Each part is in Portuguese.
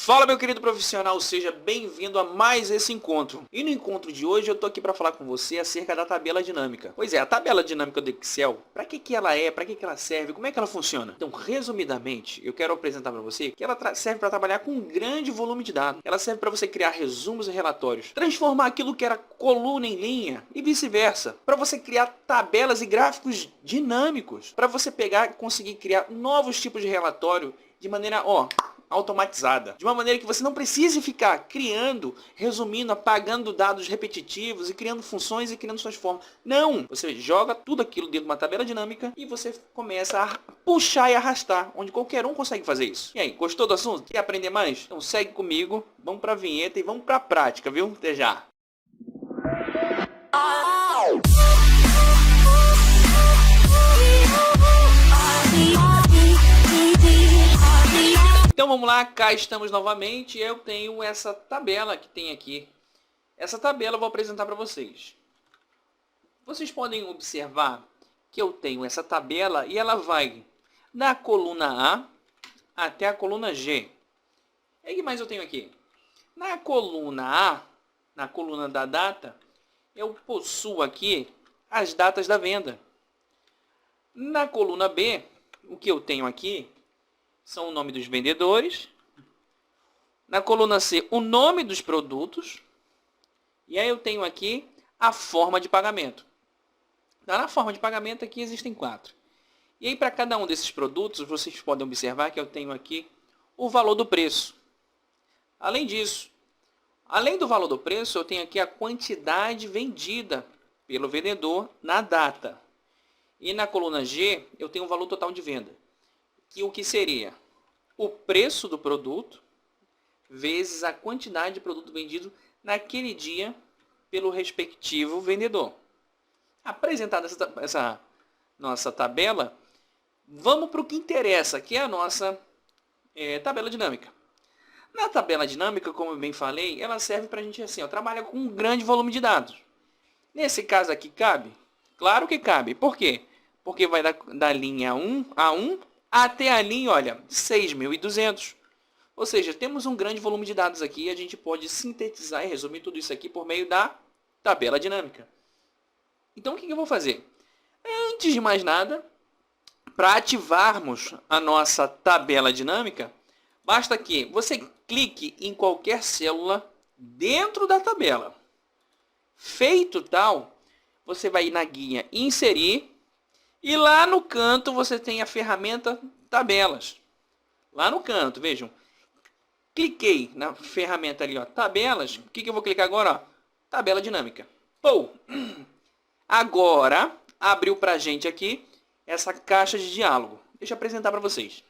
Fala, meu querido profissional, seja bem-vindo a mais esse encontro. E no encontro de hoje eu tô aqui para falar com você acerca da tabela dinâmica. Pois é, a tabela dinâmica do Excel, para que ela é, para que ela serve, como é que ela funciona? Então, resumidamente, eu quero apresentar para você que ela serve para trabalhar com um grande volume de dados. Ela serve para você criar resumos e relatórios, transformar aquilo que era coluna em linha e vice-versa, para você criar tabelas e gráficos dinâmicos, para você pegar e conseguir criar novos tipos de relatório de maneira, automatizada. De uma maneira que você não precise ficar criando, resumindo, apagando dados repetitivos e criando funções e criando suas formas. Não! Você joga tudo aquilo dentro de uma tabela dinâmica e você começa a puxar e arrastar, onde qualquer um consegue fazer isso. E aí, gostou do assunto? Quer aprender mais? Então segue comigo, vamos para a vinheta e vamos para a prática, viu? Até já! Então vamos lá, cá estamos novamente. Eu tenho essa tabela que tem aqui. Essa tabela eu vou apresentar para vocês. Vocês podem observar que eu tenho essa tabela e ela vai da coluna A até a coluna G. E o que mais eu tenho aqui? Na coluna A, na coluna da data, eu possuo aqui as datas da venda. Na coluna B, o que eu tenho aqui são o nome dos vendedores. Na coluna C, o nome dos produtos. E aí eu tenho aqui a forma de pagamento. Na forma de pagamento aqui existem 4. E aí para cada um desses produtos, vocês podem observar que eu tenho aqui o valor do preço. Além disso, além do valor do preço, eu tenho aqui a quantidade vendida pelo vendedor na data. E na coluna G, eu tenho o valor total de venda. Que o que seria o preço do produto vezes a quantidade de produto vendido naquele dia pelo respectivo vendedor. Apresentada essa nossa tabela, vamos para o que interessa, que é a nossa tabela dinâmica. Na tabela dinâmica, como eu bem falei, ela serve para a gente assim, trabalha com um grande volume de dados. Nesse caso aqui cabe? Claro que cabe. Por quê? Porque vai da linha 1 a 1 até a linha, olha, 6.200. Ou seja, temos um grande volume de dados aqui e a gente pode sintetizar e resumir tudo isso aqui por meio da tabela dinâmica. Então, o que eu vou fazer? Antes de mais nada, para ativarmos a nossa tabela dinâmica, basta que você clique em qualquer célula dentro da tabela. Feito tal, você vai ir na guia Inserir. E lá no canto você tem a ferramenta Tabelas. Lá no canto, vejam. Cliquei na ferramenta ali, Tabelas. O que eu vou clicar agora? Tabela dinâmica. Agora, abriu para a gente aqui essa caixa de diálogo. Deixa eu apresentar para vocês.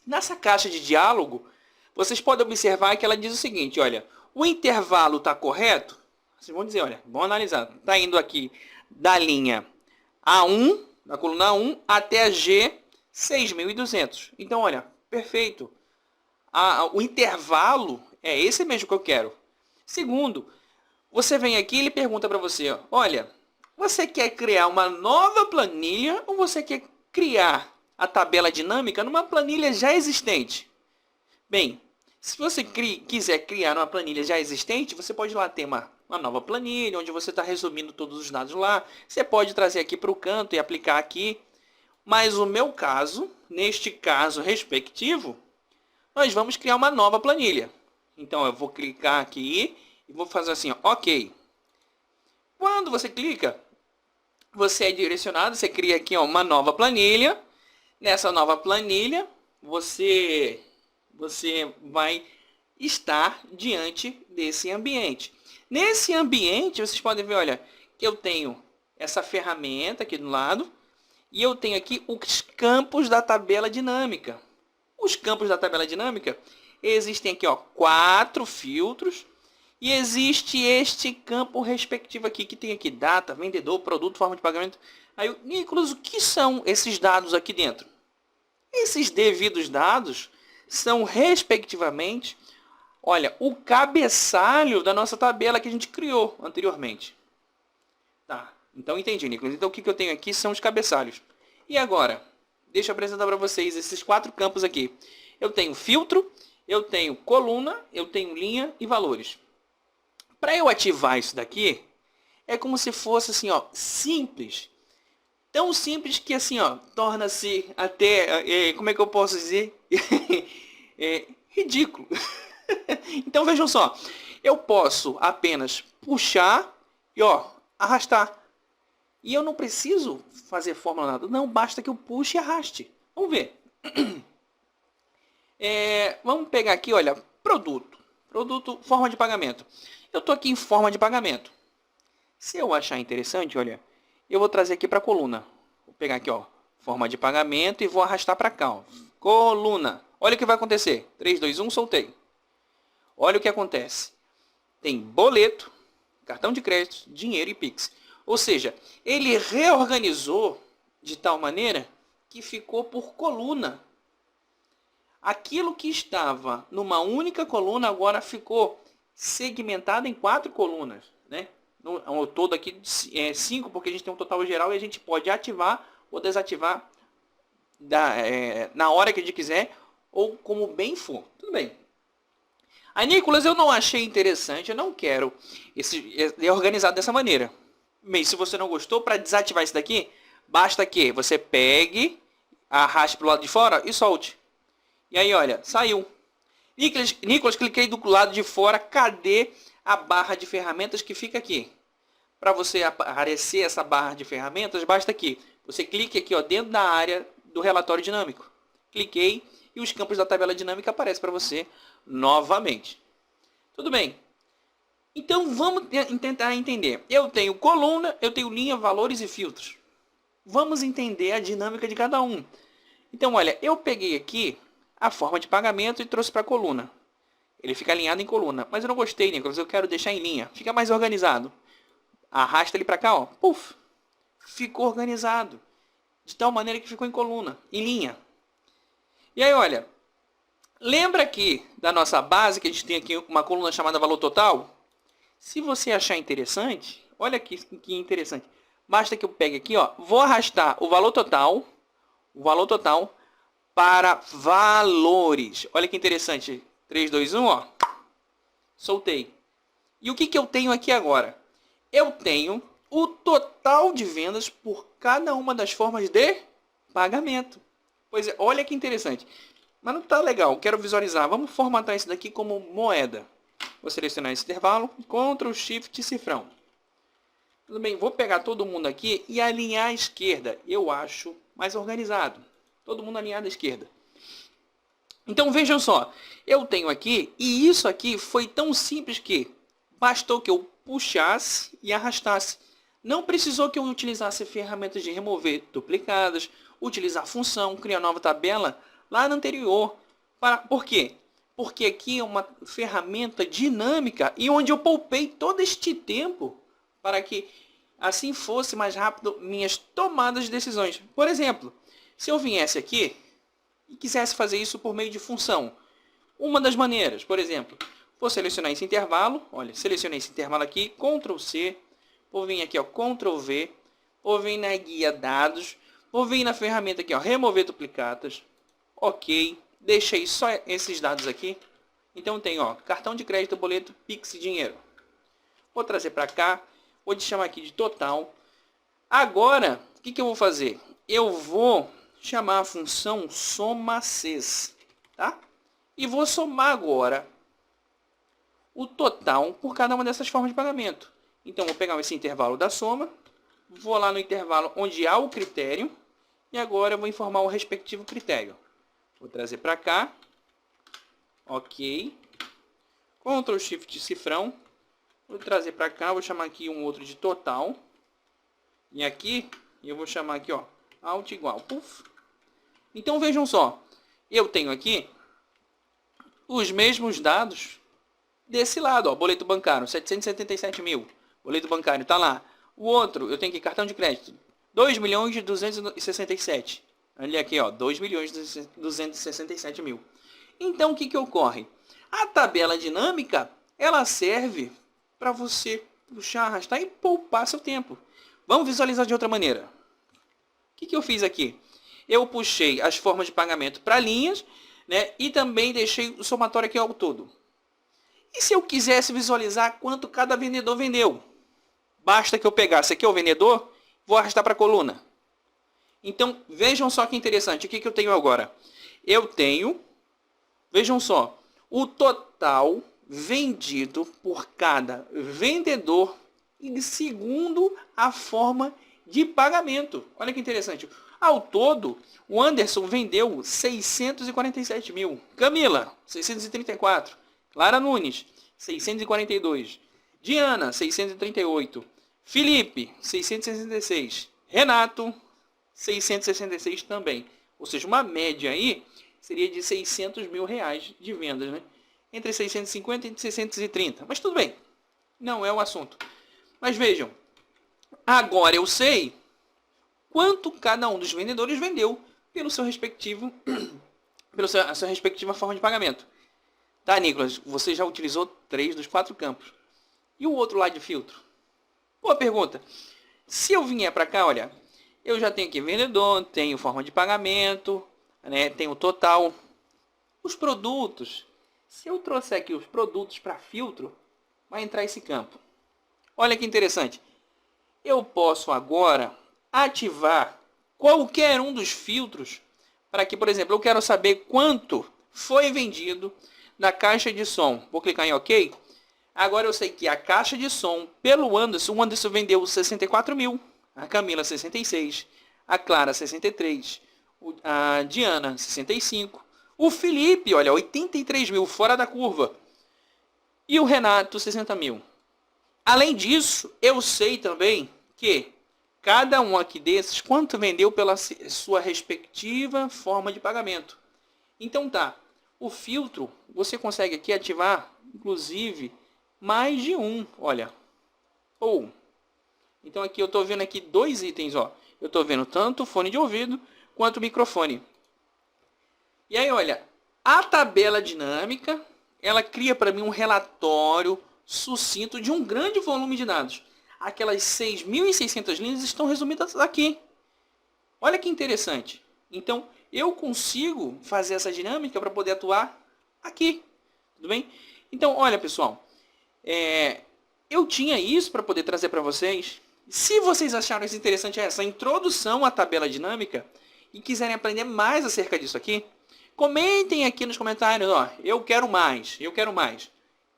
Nessa caixa de diálogo, vocês podem observar que ela diz o seguinte, olha, o intervalo está correto? Vocês vão dizer, olha, vamos analisar. Está indo aqui da linha A1, da coluna 1 até a G 6.200. Então, olha, perfeito. O intervalo é esse mesmo que eu quero. Segundo, você vem aqui e ele pergunta para você, olha, você quer criar uma nova planilha ou você quer criar a tabela dinâmica numa planilha já existente? Bem, se você quiser criar uma planilha já existente, você pode lá ter uma nova planilha, onde você está resumindo todos os dados lá. Você pode trazer aqui para o canto e aplicar aqui. Mas o meu caso, neste caso respectivo, nós vamos criar uma nova planilha. Então, eu vou clicar aqui e vou fazer assim, OK. Quando você clica, você é direcionado, você cria aqui uma nova planilha. Nessa nova planilha, você vai estar diante desse ambiente. Nesse ambiente, vocês podem ver, olha, que eu tenho essa ferramenta aqui do lado e eu tenho aqui os campos da tabela dinâmica. Os campos da tabela dinâmica existem aqui, 4 filtros e existe este campo respectivo aqui que tem aqui data, vendedor, produto, forma de pagamento. Aí, Nicolas, o que são esses dados aqui dentro? Esses devidos dados são respectivamente, olha, o cabeçalho da nossa tabela que a gente criou anteriormente. Tá, então entendi, Nicolas. Então o que eu tenho aqui são os cabeçalhos. E agora, deixa eu apresentar para vocês esses 4 campos aqui. Eu tenho filtro, eu tenho coluna, eu tenho linha e valores. Para eu ativar isso daqui, é como se fosse assim, ó, simples. Tão simples que assim, ó, torna-se até, como é que eu posso dizer? Ridículo. Então vejam só, eu posso apenas puxar e ó, arrastar. E eu não preciso fazer fórmula nada, não, basta que eu puxe e arraste. Vamos ver. Vamos pegar aqui, olha, produto, forma de pagamento. Eu estou aqui em forma de pagamento. Se eu achar interessante, olha, eu vou trazer aqui para a coluna. Vou pegar aqui, ó, forma de pagamento e vou arrastar para cá, ó. Coluna. Olha o que vai acontecer. 3, 2, 1, soltei. Olha o que acontece. Tem boleto, cartão de crédito, dinheiro e Pix. Ou seja, ele reorganizou de tal maneira que ficou por coluna. Aquilo que estava numa única coluna agora ficou segmentado em 4 colunas, né? No todo aqui 5, porque a gente tem um total geral e a gente pode ativar ou desativar na hora que a gente quiser ou como bem for. Tudo bem. Aí, Nicolas, eu não achei interessante, eu não quero organizado dessa maneira. Mas se você não gostou, para desativar isso daqui, basta que você pegue, arraste para o lado de fora e solte. E aí, olha, saiu. Nicolas, cliquei do lado de fora, cadê a barra de ferramentas que fica aqui? Para você aparecer essa barra de ferramentas, basta aqui. Você clique aqui, ó, dentro da área do relatório dinâmico. Cliquei e os campos da tabela dinâmica aparecem para você novamente. Tudo bem. Então, vamos tentar entender. Eu tenho coluna, eu tenho linha, valores e filtros. Vamos entender a dinâmica de cada um. Então, olha, eu peguei aqui a forma de pagamento e trouxe para a coluna. Ele fica alinhado em coluna. Mas eu não gostei, Nicolas. Eu quero deixar em linha. Fica mais organizado. Arrasta ele para cá, ó. Puf! Ficou organizado. De tal maneira que ficou em coluna, em linha. E aí, olha. Lembra aqui da nossa base, que a gente tem aqui uma coluna chamada valor total? Se você achar interessante, olha aqui que interessante. Basta que eu pegue aqui, ó. Vou arrastar o valor total para valores. Olha que interessante. 3, 2, 1, ó. Soltei. E o que eu tenho aqui agora? Eu tenho o total de vendas por cada uma das formas de pagamento. Pois é, olha que interessante. Mas não está legal, quero visualizar. Vamos formatar isso daqui como moeda. Vou selecionar esse intervalo, Ctrl Shift cifrão. Tudo bem, vou pegar todo mundo aqui e alinhar à esquerda. Eu acho mais organizado. Todo mundo alinhado à esquerda. Então vejam só, eu tenho aqui, e isso aqui foi tão simples que bastou que eu puxasse e arrastasse. Não precisou que eu utilizasse ferramentas de remover duplicadas, utilizar função, criar nova tabela lá no anterior. Por quê? Porque aqui é uma ferramenta dinâmica e onde eu poupei todo este tempo para que assim fosse mais rápido minhas tomadas de decisões. Por exemplo, se eu viesse aqui e quisesse fazer isso por meio de função, uma das maneiras, por exemplo, vou selecionar esse intervalo, olha, selecionei esse intervalo aqui, Ctrl C, vou vir aqui, ó, Ctrl V, vou vir na guia dados, vou vir na ferramenta aqui, ó, remover duplicatas, ok, deixei só esses dados aqui, então tem, ó, cartão de crédito, boleto, Pix e dinheiro. Vou trazer para cá, vou te chamar aqui de total. Agora, o que eu vou fazer? Eu vou chamar a função soma-ces, tá? E vou somar agora o total por cada uma dessas formas de pagamento. Então, vou pegar esse intervalo da soma, vou lá no intervalo onde há o critério, e agora eu vou informar o respectivo critério. Vou trazer para cá, ok, Ctrl Shift cifrão, vou trazer para cá, vou chamar aqui um outro de total, e aqui eu vou chamar aqui, ó, alt igual, puff. Então vejam só, eu tenho aqui os mesmos dados desse lado, ó, boleto bancário, 777 mil, boleto bancário está lá. O outro, eu tenho aqui cartão de crédito, 2.267. Olha aqui, ó, 2.267 mil. Então, o que ocorre? A tabela dinâmica, ela serve para você puxar, arrastar e poupar seu tempo. Vamos visualizar de outra maneira. O que eu fiz aqui? Eu puxei as formas de pagamento para linhas, né? E também deixei o somatório aqui ao todo. E se eu quisesse visualizar quanto cada vendedor vendeu? Basta que eu pegasse aqui o vendedor, vou arrastar para a coluna. Então, vejam só que interessante. O que eu tenho agora? Eu tenho, vejam só, o total vendido por cada vendedor e segundo a forma de pagamento. Olha que interessante. Ao todo, o Anderson vendeu 647 mil. Camila, 634. Clara Nunes, 642. Diana, 638. Felipe, 666. Renato, 666 também. Ou seja, uma média aí seria de 600 mil reais de vendas, né? Entre 650 e 630. Mas tudo bem, não é o assunto. Mas vejam, agora eu sei quanto cada um dos vendedores vendeu pelo seu respectivo, a sua respectiva forma de pagamento. Tá, Nicolas? Você já utilizou 3 dos 4 campos. E o outro lá de filtro? Boa pergunta. Se eu vier para cá, olha, eu já tenho aqui vendedor, tenho forma de pagamento, né, tenho total. Os produtos, se eu trouxer aqui os produtos para filtro, vai entrar esse campo. Olha que interessante. Eu posso agora ativar qualquer um dos filtros para que, por exemplo, eu quero saber quanto foi vendido na caixa de som. Vou clicar em OK. Agora eu sei que a caixa de som pelo Anderson, o Anderson vendeu 64 mil, a Camila 66, a Clara 63, a Diana 65, o Felipe, olha, 83 mil, fora da curva, e o Renato 60 mil. Além disso, eu sei também que cada um aqui desses, quanto vendeu pela sua respectiva forma de pagamento. Então tá, o filtro, você consegue aqui ativar, inclusive, mais de um, olha. Então aqui eu estou vendo aqui 2 itens, ó. Eu estou vendo tanto o fone de ouvido quanto o microfone. E aí, olha, a tabela dinâmica, ela cria para mim um relatório sucinto de um grande volume de dados. Aquelas 6.600 linhas estão resumidas aqui. Olha que interessante. Então, eu consigo fazer essa dinâmica para poder atuar aqui. Tudo bem? Então, olha, pessoal. Eu tinha isso para poder trazer para vocês. Se vocês acharam isso interessante, essa introdução à tabela dinâmica, e quiserem aprender mais acerca disso aqui, comentem aqui nos comentários, ó, eu quero mais.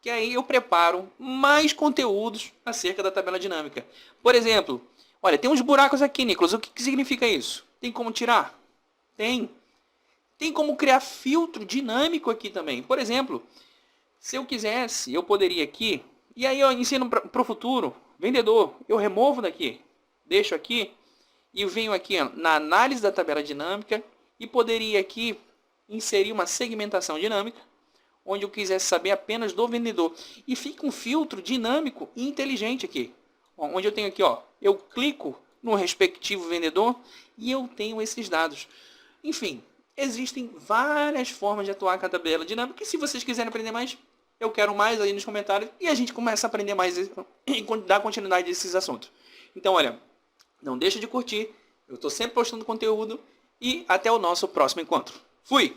Que aí eu preparo mais conteúdos acerca da tabela dinâmica. Por exemplo, olha, tem uns buracos aqui, Nicolas. O que significa isso? Tem como tirar? Tem. Tem como criar filtro dinâmico aqui também. Por exemplo, se eu quisesse, eu poderia aqui, e aí eu ensino para o futuro, vendedor, eu removo daqui, deixo aqui, e venho aqui ó, na análise da tabela dinâmica, e poderia aqui inserir uma segmentação dinâmica, onde eu quisesse saber apenas do vendedor. E fica um filtro dinâmico e inteligente aqui. Onde eu tenho aqui, ó, eu clico no respectivo vendedor e eu tenho esses dados. Enfim, existem várias formas de atuar com a tabela dinâmica. E se vocês quiserem aprender mais, eu quero mais aí nos comentários. E a gente começa a aprender mais e dar continuidade a esses assuntos. Então, olha, não deixa de curtir. Eu estou sempre postando conteúdo. E até o nosso próximo encontro. Fui!